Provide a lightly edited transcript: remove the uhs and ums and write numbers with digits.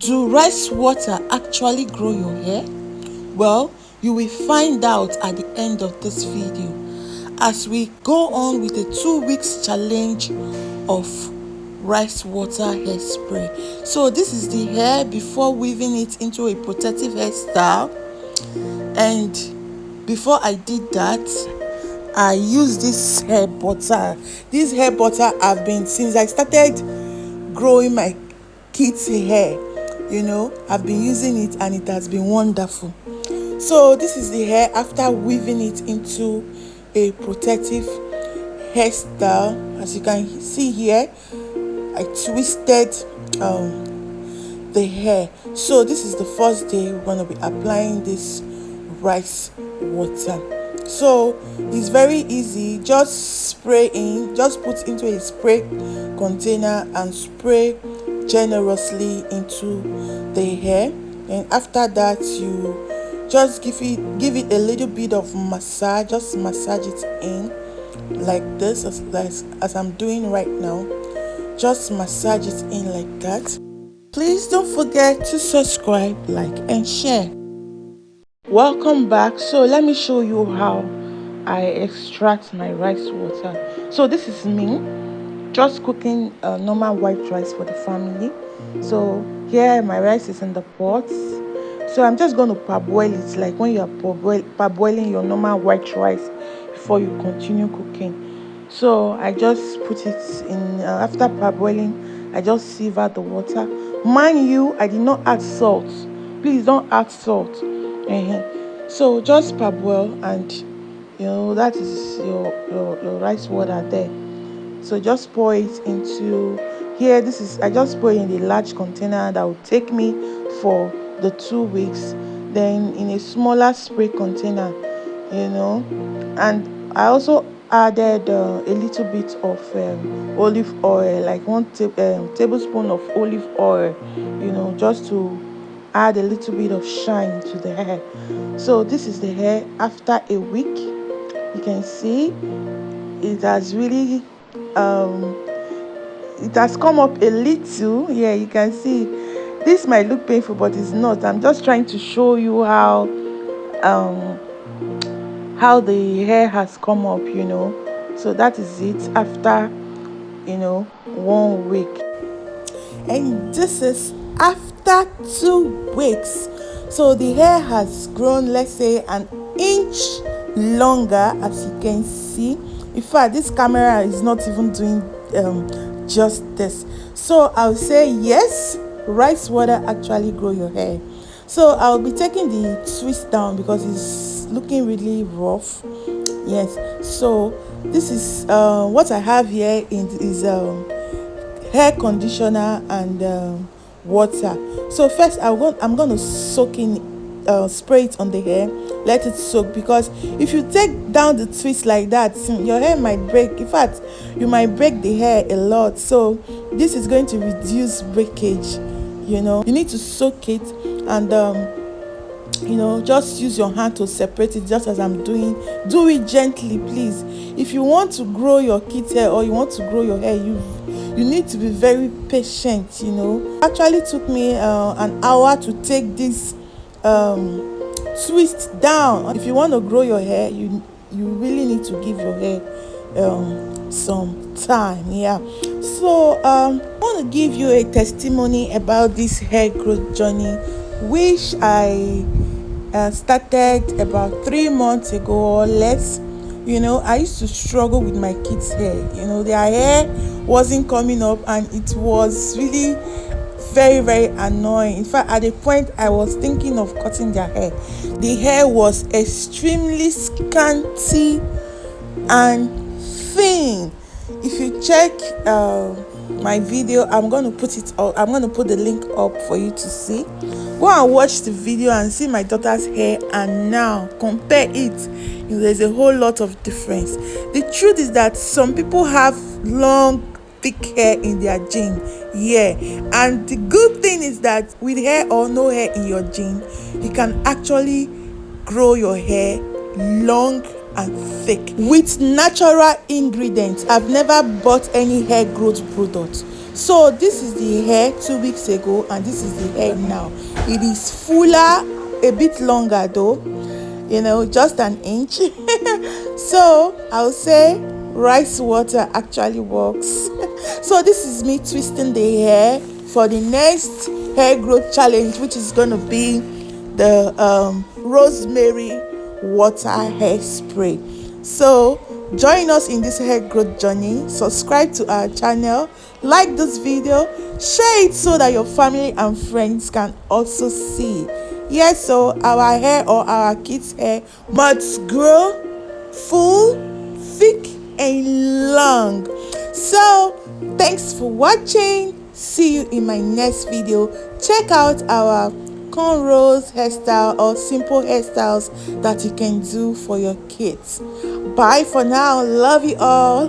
Do rice water actually grow your hair? Well, you will find out at the end of this video as we go on with a 2 weeks challenge of rice water hairspray. So this is the hair before weaving it into a protective hairstyle, and before I did that, I used this hair butter. This hair butter I've been since I started growing my kids' hair. I've been using it and it has been wonderful. So this is the hair after weaving it into a protective hairstyle. As you can see here, I twisted the hair. So this is the first day we're going to be applying this rice water. So it's very easy. Just put into a spray container and spray generously into the hair. And after that, you just give it a little bit of massage. Just massage it in like this, as I'm doing right now. Just massage it in like that. Please don't forget to subscribe, like, and share. Welcome back. So let me show you how I extract my rice water. So this is me just cooking normal white rice for the family. So here my rice is in the pot. So I'm just going to parboil it, like when you are parboiling your normal white rice before you continue cooking. So I just put it in, after parboiling, I just sieve out the water. Mind you, I did not add salt. Please don't add salt. So just parboil, and that is your rice water there. So just pour it into here. I just pour it in a large container that will take me for the 2 weeks. Then in a smaller spray container, and I also added a little bit of olive oil, like one tablespoon of olive oil, just to add a little bit of shine to the hair. So this is the hair after a week. You can see it has really it has come up a little. Yeah, you can see this might look painful, but it's not. I'm just trying to show you how the hair has come up. So that is it after 1 week, and this is after 2 weeks. So the hair has grown, let's say, an inch longer, as you can see. In fact, this camera is not even doing justice. So I'll say yes, rice water actually grow your hair. So I'll be taking the twist down because it's looking really rough. Yes, so this is what I have here is hair conditioner and water. So first I'm going to soak in, spray it on the hair, let it soak, because if you take down the twist like that, your hair might break. In fact, you might break the hair a lot. So this is going to reduce breakage. You need to soak it, and just use your hand to separate it, just as I'm doing. Do it gently, please. If you want to grow your kids' hair, or you want to grow your hair, you need to be very patient. Actually took me an hour to take this twist down. If you want to grow your hair, you really need to give your hair some time. So I want to give you a testimony about this hair growth journey, which I started about 3 months ago or less. I used to struggle with my kids' hair. Their hair wasn't coming up, and it was really very, very annoying. In fact, at a point I was thinking of cutting their hair. The hair was extremely scanty and thin. If you check my video, I'm going to put the link up for you to see. Go and watch the video and see my daughter's hair, and now compare it. There's a whole lot of difference. The truth is that some people have long, thick hair in their gene. And the good thing is that with hair or no hair in your gene, you can actually grow your hair long and thick with natural ingredients. I've never bought any hair growth product. So this is the hair 2 weeks ago, and this is the hair now. It is fuller, a bit longer though, just an inch. So I'll say rice water actually works. So this is me twisting the hair for the next hair growth challenge, which is going to be the rosemary water hairspray. So join us in this hair growth journey. Subscribe to our channel, like this video, share it so that your family and friends can also see. Yes, so our hair or our kids' hair must grow full, thick and long. So thanks for watching. See you in my next video. Check out our cornrows hairstyle or simple hairstyles that you can do for your kids. Bye for now. Love you all.